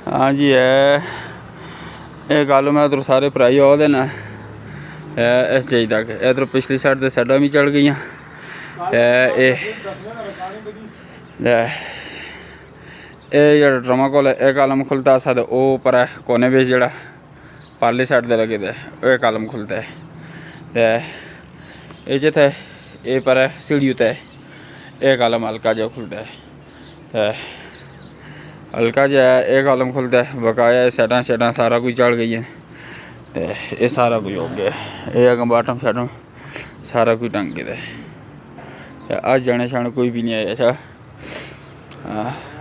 हाँ जी है ये गल मैं उधर सारे भराई ओह्दे न इस चीज़ तक इधर पिछली साइड ते साइडां भी चढ़ गई जेह्ड़ा ड्रमा कोल एह् कॉलम खुलता सा ते ओह् पर कोने बिच जेह्ड़ा पारली साइड ते लगे दे एह् कॉलम खुलता है ते एह् जित्थै एह् पर सीढ़ी उत्ते एह् कॉलम हल्का जो खुलता है ते हल्का जो है एह् कॉलम खुलता है बकाया साइडां शाइडां सारा कुछ चढ़ गई है ते एह् सारा कुछ हो गया एह् अग्गों बाटम शाटम सारा कुछ ढंग गेदा है अज्ज जाने शाने कोई भी नहीं आया अच्छा हाँ